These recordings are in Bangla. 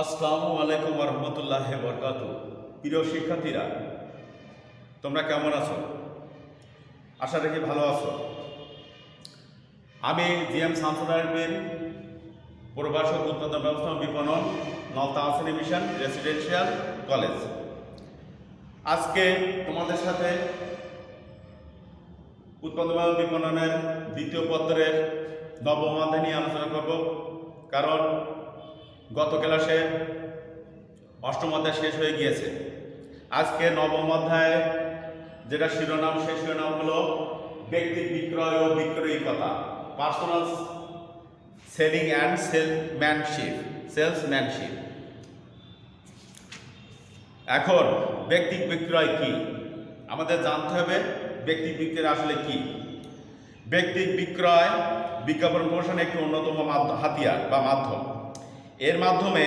আসসালামু আলাইকুম রহমতুল্লাহ বরকাত। প্রিয় শিক্ষার্থীরা, তোমরা কেমন আছো? আশা রাখি ভালো আছো। আমি জিএম শামসুল আলমিন, প্রভাষক উৎপাদন ব্যবস্থা বিপণন, নলতা আসনি মিশন রেসিডেন্সিয়াল কলেজ। আজকে তোমাদের সাথে উৎপাদন বিপণনের দ্বিতীয় পত্রের নবম অধ্যায় নিয়ে আলোচনা করব। কারণ গত ক্লাসে অষ্টম অধ্যায় শেষ হয়ে গিয়েছে। আজকে নবম অধ্যায় যেটা শিরোনাম, সেই শিরোনাম হলো ব্যক্তি বিক্রয় ও বিক্রয়িকতা, পার্সোনাল সেলিং অ্যান্ড সেলসম্যানশিপ। এখন ব্যক্তি বিক্রয় কি আমাদের জানতে হবে। ব্যক্তি বিক্রয় আসলে কি? ব্যক্তি বিক্রয় বিজ্ঞাপন প্রমোশনের একটি অন্যতম হাতিয়ার বা মাধ্যম। এর মাধ্যমে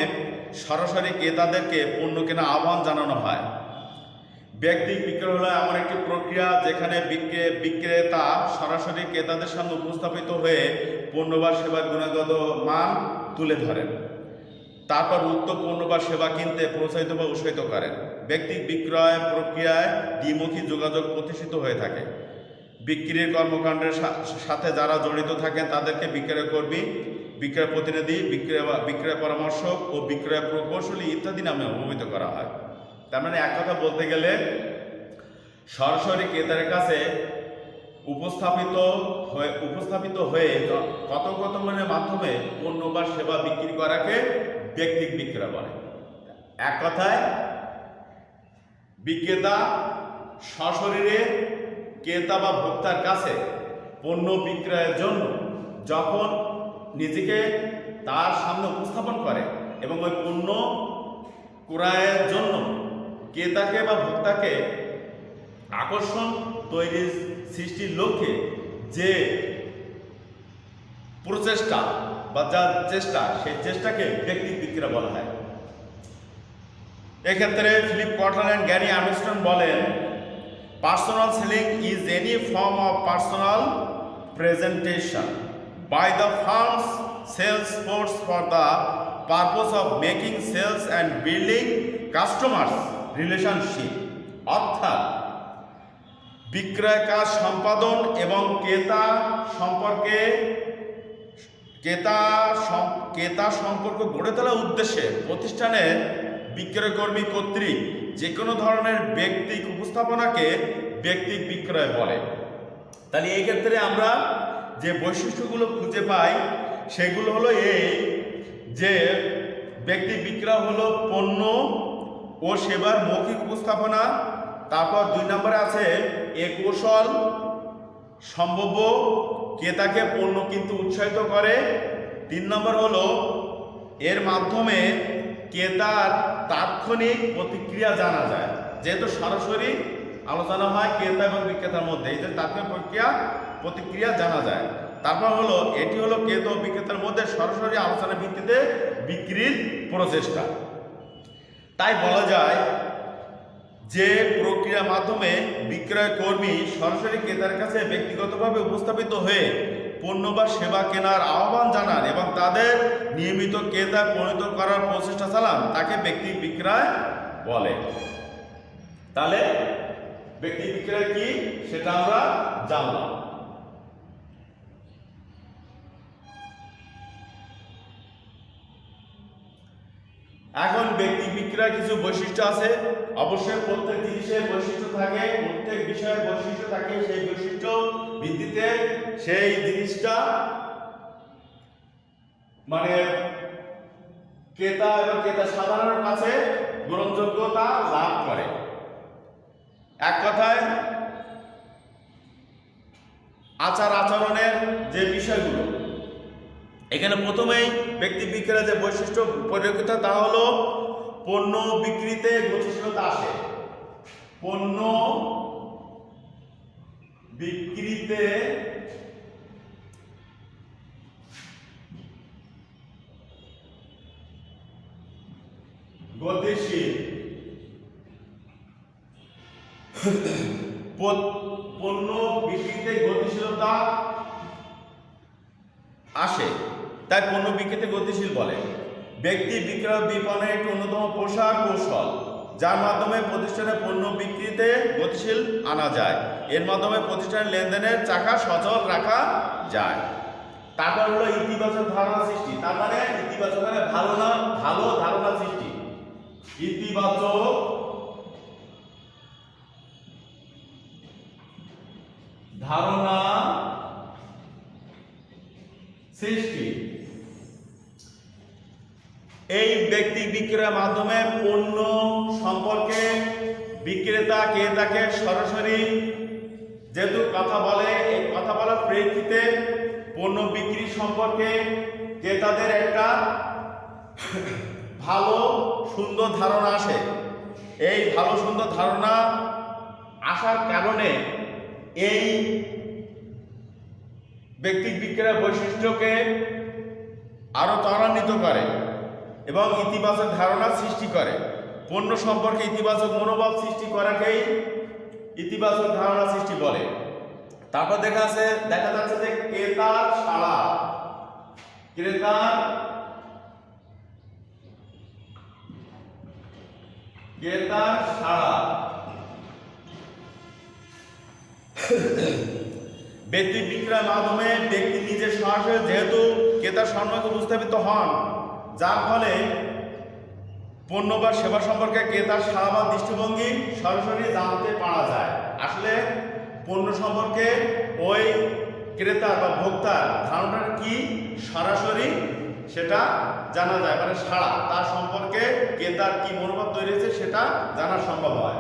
সরাসরি ক্রেতাদেরকে পণ্য কেনা আহ্বান জানানো হয়। ব্যক্তিক বিক্রয় হলো এমন একটি প্রক্রিয়া যেখানে বিক্রেতা সরাসরি ক্রেতাদের সামনে উপস্থাপিত হয়ে পণ্য বা সেবার গুণগত মান তুলে ধরেন, তারপর উক্ত পণ্য বা সেবা কিনতে প্রোৎসাহিত বা উৎসাহিত করেন। ব্যক্তিক বিক্রয় প্রক্রিয়ায় দ্বিমুখী যোগাযোগ প্রতিষ্ঠিত হয়ে থাকে। বিক্রির কর্মকাণ্ডের সাথে যারা জড়িত থাকেন তাদেরকে বিক্রয় কর্মী, বিক্রয় প্রতিনিধি, বিক্রয় পরামর্শক ও বিক্রয় প্রকৌশলী ইত্যাদি নামে অভিহিত করা হয়। তার মানে এক কথা বলতে গেলে সরাসরি ক্রেতার কাছে উপস্থাপিত হয়ে কথোপকথনের মাধ্যমে পণ্য বা সেবা বিক্রি করাকে ব্যক্তিক বিক্রয় বলে। এক কথায় বিক্রেতা সশরীরে ক্রেতা বা ভোক্তার কাছে পণ্য বিক্রয়ের জন্য যখন নিজেকে তার সামনে উপস্থাপন করে এবং ওই পণ্য ক্রয়ের জন্য ক্রেতাকে বা ভোক্তাকে আকর্ষণ তৈরির সৃষ্টির লক্ষ্যে যে প্রচেষ্টা বা যা চেষ্টা, সেই চেষ্টাকে ব্যক্তিক বিক্রয় বলা হয়। এক্ষেত্রে Philip Cotton and Gary Armstrong বলেন, personal selling is any form of personal presentation by the firm's sales force for the purpose of making sales and building customers relationship। অর্থাৎ বিক্রয় কাজ সম্পাদন এবং ক্রেতা সম্পর্ক গড়ে তোলার উদ্দেশ্যে প্রতিষ্ঠানের বিক্রয়কর্মী কর্তৃক যে কোনো ধরনের ব্যক্তিক উপস্থাপনাকে ব্যক্তিক বিক্রয় বলে। তাহলে এই ক্ষেত্রে আমরা যে বৈশিষ্ট্যগুলো খুঁজে পাই সেগুলো হলো এই যে ব্যক্তি বিক্রয় হলো পণ্য ও সেবার মৌখিক উপস্থাপনা। তারপর 2 নম্বরে আছে এ কৌশল সম্ভাব্য ক্রেতাকে পণ্য কিনতে উৎসাহিত করে। 3 নম্বর হলো এর মাধ্যমে ক্রেতার তাৎক্ষণিক প্রতিক্রিয়া জানা যায়। যেহেতু সরাসরি আলোচনা হয় ক্রেতা এবং বিক্রেতার মধ্যে, এই যে তাৎক্ষণিক প্রতিক্রিয়া জানা যায়। তারপর হলো এটি হলো ক্রেতা ও বিক্রেতার মধ্যে সরাসরি আলোচনার ভিত্তিতে বিক্রির প্রচেষ্টা। তাই বলা যায় যে প্রক্রিয়ার মাধ্যমে বিক্রয় কর্মী সরাসরি ক্রেতার কাছে ব্যক্তিগতভাবে উপস্থাপিত হয়ে পণ্য বা সেবা কেনার আহ্বান জানান এবং তাদের নিয়মিত ক্রেতা পরিণত করার প্রচেষ্টা চালান, তাকে ব্যক্তি বিক্রয় বলে। তাহলে ব্যক্তি বিক্রয় কি সেটা আমরা জানলাম। এখন ব্যক্তি বিক্রয় কিছু বৈশিষ্ট্য আছে। অবশ্যই প্রত্যেক জিনিসের বৈশিষ্ট্য থাকে, প্রত্যেক বিষয়ের বৈশিষ্ট্য থাকে। সেই বৈশিষ্ট্য ভিত্তিতে সেই জিনিসটা মানে ক্রেতা এবং ক্রেতা সাধারণের কাছে গ্রহণযোগ্যতা লাভ করে। এক কথায় আচরণের যে বিষয়গুলো, এখানে প্রথমেই ব্যক্তি বিক্রয়ের যে বৈশিষ্ট্য পরিলক্ষিত তা হলো পণ্য বিক্রিতে গতিশীলতা আসে। পণ্য বিক্রিতে গতিশীল, পণ্য বিক্রিতে গতিশীলতা আসে, তাই পণ্য বিক্রিতে গতিশীল বলে। ব্যক্তি বিক্রয় বিপণনের একটি অন্যতম প্রসার কৌশল, যার মাধ্যমে প্রতিষ্ঠানের পণ্য বিক্রিতে গতিশীল আনা যায়। এর মাধ্যমে প্রতিষ্ঠানের লেনদেনের চাকা সচল রাখা যায়। তারপর হলো ইতিবাচক ধারণা সৃষ্টি। তার মানে ইতিবাচক মানে ভালো ধারণা সৃষ্টি। ইতিবাচক ধারণা সৃষ্টি। এই ব্যক্তি বিক্রয়ের মাধ্যমে পণ্য সম্পর্কে বিক্রেতা ক্রেতাকে সরাসরি যেহেতু কথা বলে, এই কথা বলার প্রেক্ষিতে পণ্য বিক্রি সম্পর্কে ক্রেতাদের একটা ভালো সুন্দর ধারণা আসে। এই ভালো সুন্দর ধারণা আসার কারণে এই ব্যক্তি বিক্রয়ের বৈশিষ্ট্যকে আরো ত্বরান্বিত করে এবং ইতিবাচক ধারণা সৃষ্টি করে। পণ্য সম্পর্কে ইতিবাচক মনোভাব সৃষ্টি করাকেই ইতিবাচক ধারণা সৃষ্টি বলে। তারপর দেখা যাচ্ছে যে ক্রেতার সাড়া। ক্রেতার সাড়া। ব্যক্তি বিক্রয়ের মাধ্যমে ব্যক্তি নিজের সরাসরি যেহেতু ক্রেতার সম্পর্কে উপস্থাপিত হন, যার ফলে পণ্য বা সেবা সম্পর্কে ক্রেতার সাড়া বা দৃষ্টিভঙ্গি সরাসরি জানতে পারা যায়। আসলে পণ্য সম্পর্কে ওই ক্রেতা বা ভোক্তার ধারণাটা কি সরাসরি সেটা জানা যায়, মানে সাড়া তার সম্পর্কে ক্রেতার কি মনোভাব তৈরি হয়েছে সেটা জানা সম্ভব হয়।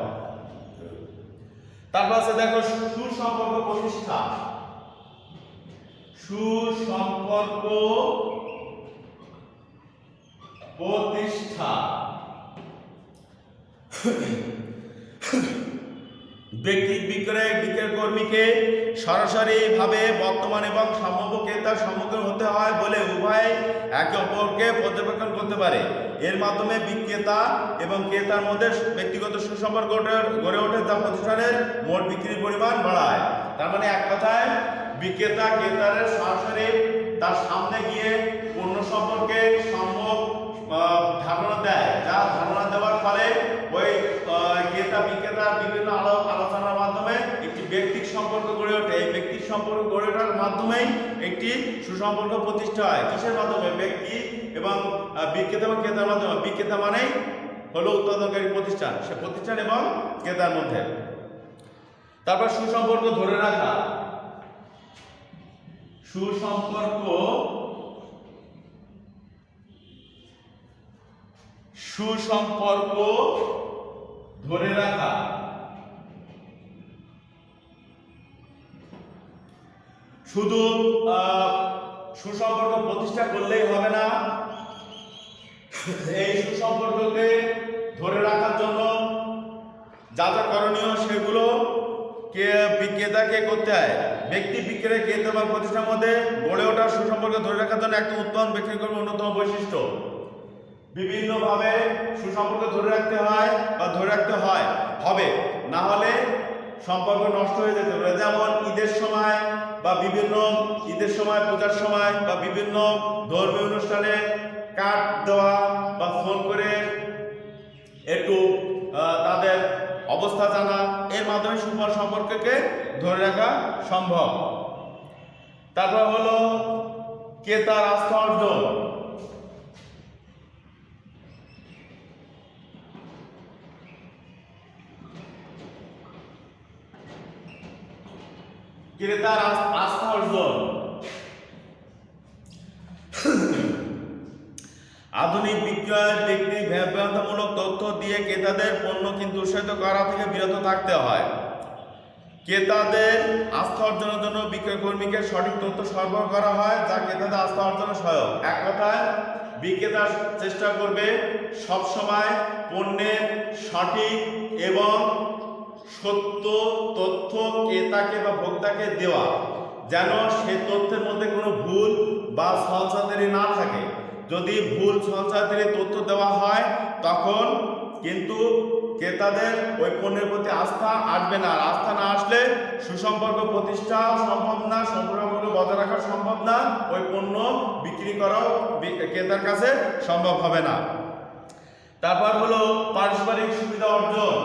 তারপর আছে দেখো সুসম্পর্ক প্রতিষ্ঠা। সুসম্পর্ক প্রতিষ্ঠা। ব্যক্তি বিক্রয় কর্মীকে সরাসরি ভাবে বর্তমান এবং সম্ভাব্য ক্রেতার সম্মুখীন হতে হয় বলে উভয় একে অপরকে পর্যবেক্ষণ করতে পারে। এর মাধ্যমে বিক্রেতা এবং ক্রেতার মধ্যে ব্যক্তিগত সুসম্পর্ক গড়ে ওঠে, যা প্রতিষ্ঠানের মোট বিক্রির পরিমাণ বাড়ায়। তার মানে এক কথায় বিক্রেতা ক্রেতার সরাসরি তার সামনে গিয়ে পণ্য সম্পর্কে সম্ভব ধারণা দেয়, যা ধারণা দেওয়ার ফলে ওই ক্রেতা বিক্রেতার বিভিন্ন আলোচনার মাধ্যমে একটি ব্যক্তিক সম্পর্ক গড়ে ওঠে। এই ব্যক্তিক সম্পর্ক গড়ে ওঠার মাধ্যমেই একটি সুসম্পর্ক প্রতিষ্ঠা হয়। কিসের মাধ্যমে? ব্যক্তি এবং বিক্রেতা এবং ক্রেতার মাধ্যমে। বিক্রেতা মানেই হলো উৎপাদনকারী প্রতিষ্ঠান, সে প্রতিষ্ঠান এবং ক্রেতার মধ্যে। তারপর সুসম্পর্ক ধরে রাখা। সুসম্পর্ক ধরে রাখা। শুধু সুসম্পর্ক প্রতিষ্ঠা করলেই হবে না, এই সুসম্পর্ককে ধরে রাখার জন্য যা যা করণীয় সেগুলো বিক্রেতাকে করতে হয়। ব্যক্তি বিক্রয় ক্রেতা বা প্রতিষ্ঠানের মধ্যে গড়ে ওঠা সুসম্পর্ক ধরে রাখার জন্য একটা উৎপাদন বিক্রি কর্মের অন্যতম বৈশিষ্ট্য। বিভিন্নভাবে সুসম্পর্ক ধরে রাখতে হয় বা ধরে রাখতে হবে, না হলে সম্পর্ক নষ্ট হয়ে যেতে পারে। যেমন ঈদের সময় বা বিভিন্ন ঈদের সময়, পূজার সময় বা বিভিন্ন ধর্মীয় অনুষ্ঠানে কার্ড দেওয়া বা ফোন করে একটু তাদের অবস্থা জানা, এর মাধ্যমে সম্পর্ককে ধরে রাখা সম্ভব। তারপর হলো ক্রেতার আস্থা অর্জন। ক্রেতার আস্থা অর্জন। আধুনিক বিক্রয় ব্যক্তি বিভ্রান্তমূলক তথ্য দিয়ে ক্রেতাদের পণ্য কিন্তু উৎসাহিত করা থেকে বিরত থাকতে হয়। ক্রেতাদের আস্থা অর্জনের জন্য বিক্রয় কর্মীকে সঠিক তথ্য সরবরাহ করা হয়, যা ক্রেতাদের আস্থা অর্জনে সহায়ক। এক কথায় বিক্রেতা চেষ্টা করবে সবসময় পণ্যের সঠিক এবং সত্য তথ্য ক্রেতাকে বা ভোক্তাকে দেওয়া, যেন সে তথ্যের মধ্যে কোনো ভুল বা ছলচাতুরি না থাকে। যদি ভুল ছলচাতুরি তথ্য দেওয়া হয় তখন কিন্তু ক্রেতাদের ওই পণ্যের প্রতি আস্থা আসবে না। আর আস্থা না আসলে সুসম্পর্ক প্রতিষ্ঠা সম্ভব না, সম্পর্ক বজায় রাখা সম্ভব না, ওই পণ্য বিক্রি করাও ক্রেতার কাছে সম্ভব হবে না। তারপর হলো পারস্পরিক সুবিধা অর্জন।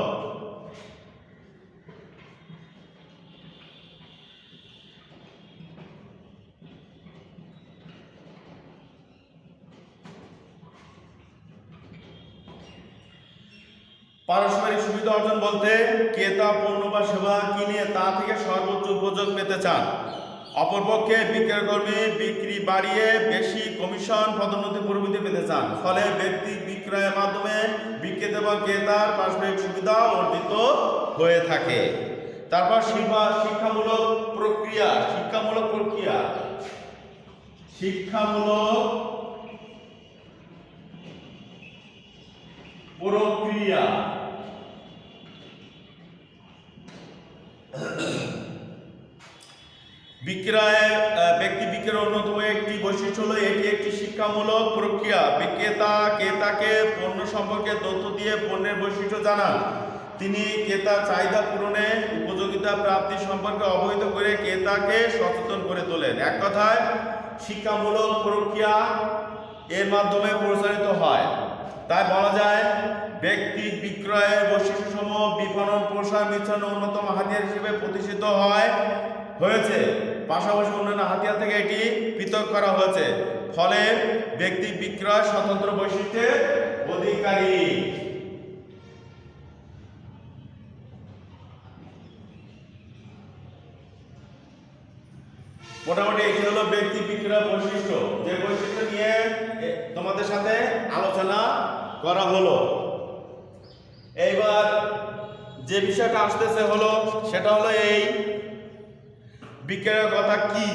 পারস্পরিক সুবিধা অর্জন বলতে ক্রেতা পণ্য বা সেবা কিনে তা থেকে সর্বোচ্চ উপযোগ পেতে চান, অপরপক্ষে বিক্রয়কর্মী বিক্রি বাড়িয়ে বেশি কমিশন পদোন্নতি প্রভৃতি পেতে চান। ফলে ব্যক্তি বিক্রয়ের মাধ্যমে বিক্রেতা এবং ক্রেতার পারস্পরিক সুবিধা অর্জিত হয়ে থাকে। তারপর শিক্ষামূলক প্রক্রিয়া। শিক্ষামূলক প্রক্রিয়া শিক্ষামূলক প্রক্রিয়া ব্যক্তি বিক্রয়ের অন্যতম একটি বৈশিষ্ট্য হলো এটি একটি শিক্ষামূলক প্রক্রিয়া। বিক্রেতা ক্রেতাকে পণ্য সম্পর্কে তথ্য দিয়ে পণ্যের বৈশিষ্ট্য জানান। তিনি ক্রেতার চাহিদা পূরণে উপযোগিতা প্রাপ্তি সম্পর্কে অবহিত করে ক্রেতাকে সচেতন করে তোলেন। এক কথায় শিক্ষামূলক প্রক্রিয়া এর মাধ্যমে পরিচালিত হয়। তাই বলা যায় ব্যক্তি বিক্রয়ের বৈশিষ্ট্যসমূহ বিপণন প্রসার মিশ্রণ অন্যতম হাতিয়ার হিসেবে প্রতিষ্ঠিত হয়েছে। পাশাপাশি অন্যান্য হাতিয়ার থেকে এটি পৃথক করা হয়েছে। ফলে ব্যক্তি বিক্রয় স্বতন্ত্র বৈশিষ্ট্যের অধিকারী। মোটামুটি এটি হলো ব্যক্তি বিক্রয় বৈশিষ্ট্য, যে বৈশিষ্ট্য নিয়ে তোমাদের সাথে আলোচনা করা হলো। এইবার যে বিষয়টা আসতেছে হলো সেটা হলো এই বিক্রয়ের কথা কি।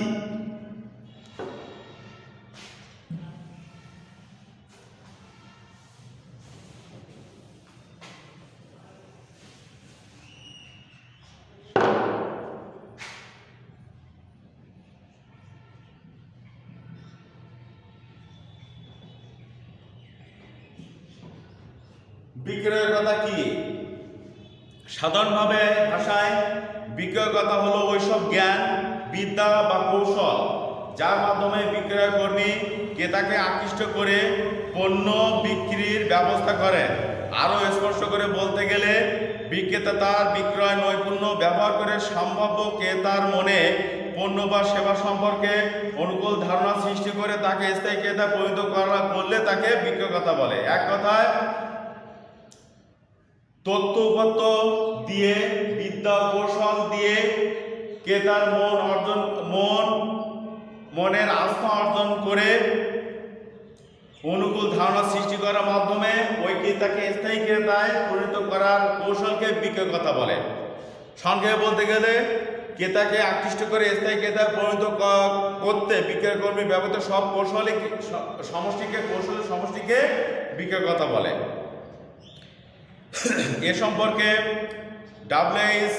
বিক্রয়ের কথা কি? সাধারণভাবে ভাষায় বিক্রয়ের কথা হলো ওইসব জ্ঞান, বিদ্যা বা কৌশল যার মাধ্যমে বিক্রয় কর্মী ক্রেতাকে আকৃষ্ট করে পণ্য বিক্রির ব্যবস্থা করেন। আরও স্পষ্ট করে বলতে গেলে বিক্রেতা তার বিক্রয় নৈপুণ্য ব্যবহার করে সম্ভাব্য ক্রেতার মনে পণ্য বা সেবা সম্পর্কে অনুকূল ধারণা সৃষ্টি করে তাকে স্থায়ী ক্রেতা পরিণত করলে তাকে বিক্রয় কথা বলে। এক কথায় তথ্য উপাত্ত দিয়ে, বিদ্যা কৌশল দিয়ে ক্রেতার মনের আস্থা অর্জন করে অনুকূল ধারণা সৃষ্টি করার মাধ্যমে ওই ক্রেতাকে স্থায়ী ক্রেতায় পরিণত করার কৌশলকে বিক্রয় কথা বলে। সংক্ষেপে বলতে গেলে ক্রেতাকে আকৃষ্ট করে স্থায়ী ক্রেতায় পরিণত করতে বিক্রয় কর্মী ব্যবহৃত সব কৌশলের সমষ্টিকে বিক্রয় কথা বলে। এ সম্পর্কে ডব্লিউ.এইচ.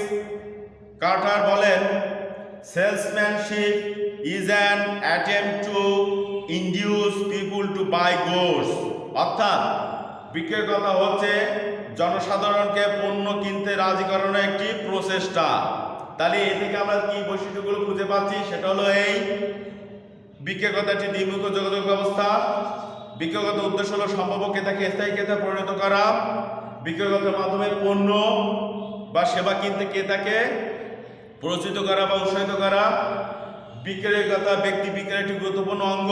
কার্টার বলেন, salesmanship is an attempt to induce people to buy goods. অর্থাৎ বিক্রয় কথা হচ্ছে জনসাধারণকে পণ্য কিনতে রাজি করানোর একটি প্রচেষ্টা। তাহলে এ থেকে আমরা কি বৈশিষ্ট্যগুলো খুঁজে পাচ্ছি সেটা হলো এই বিক্রয় কথা একটি দ্বিমুখ যোগাযোগ ব্যবস্থা। বিক্রয়গত উদ্দেশ্য হলো সম্ভাব্য ক্রেতাকে স্থায়ী ক্রেতা পরিণত করা। বিক্রয়গতের মাধ্যমে পণ্য বা সেবা কিনতে ক্রেতাকে প্ররোচিত করা বা উৎসাহিত করা। বিক্রয়কতা ব্যক্তি বিক্রয়ের একটি গুরুত্বপূর্ণ অঙ্গ।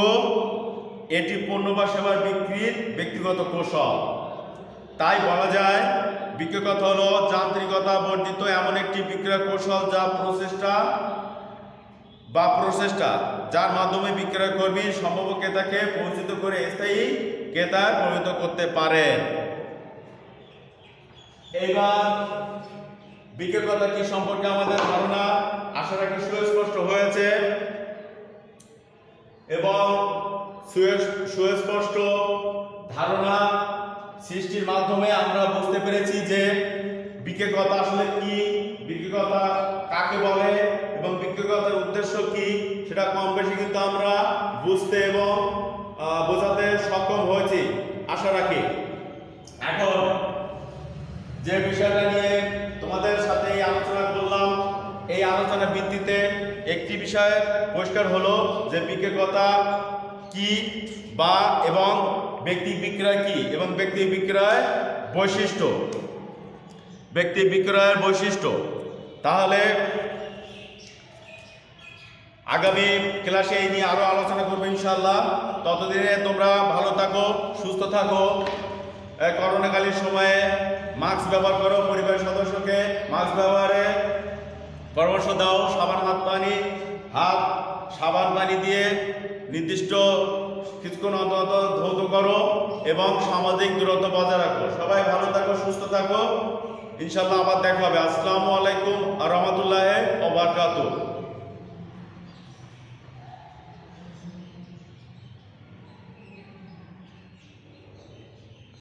এটি পণ্য বা সেবার বিক্রির ব্যক্তিগত কৌশল। তাই বলা যায় বিক্রয়কতা হলো যান্ত্রিকতা বর্জিত এমন একটি বিক্রয় কৌশল যা প্রচেষ্টা যার মাধ্যমে বিক্রয় কর্মী সম্ভাব্য ক্রেতাকে পরিচিত করে স্থায়ী ক্রেতায় পরিণত করতে পারেন। এইবার বিক্রয় কথা কি সম্পর্কে আমাদের ধারণা আশা রাখি সুস্পষ্ট হয়েছে এবং সুস্পষ্ট ধারণা সৃষ্টির মাধ্যমে আমরা বুঝতে পেরেছি যে বিক্রয় কথা আসলে কি, বিক্রয় কথা কাকে বলে এবং বিক্রয় কথার উদ্দেশ্য কি সেটা কম বেশি কিন্তু আমরা বুঝতে এবং বোঝাতে সক্ষম হয়েছি আশা রাখি। এখন যে বিষয়টা নিয়ে তোমাদের সাথে এই আলোচনা করলাম, এই আলোচনার ভিত্তিতে একটি বিষয়ে পরিষ্কার হলো যে বিক্রয়কর্তা কি বা এবং ব্যক্তি বিক্রয় কি এবং ব্যক্তি বিক্রয় বৈশিষ্ট্য, ব্যক্তি বিক্রয়ের বৈশিষ্ট্য। তাহলে আগামী ক্লাসে এই নিয়ে আরো আলোচনা করবো ইনশাআল্লাহ। ততদিনে তোমরা ভালো থাকো, সুস্থ থাকো। করোনাকালীন সময়ে মাস্ক ব্যবহার করো, পরিবারের সদস্যকে মাস্ক ব্যবহারে পরামর্শ দাও। হাত সাবান পানি দিয়ে নির্দিষ্ট কিছুক্ষণ অন্তত ধৌত করো এবং সামাজিক দূরত্ব বজায় রাখো। সবাই ভালো থাকো, সুস্থ থাকো। ইনশাআল্লাহ আবার দেখা হবে। আসসালামু আলাইকুম ওয়া রাহমাতুল্লাহি ওয়া বারাকাতুহু।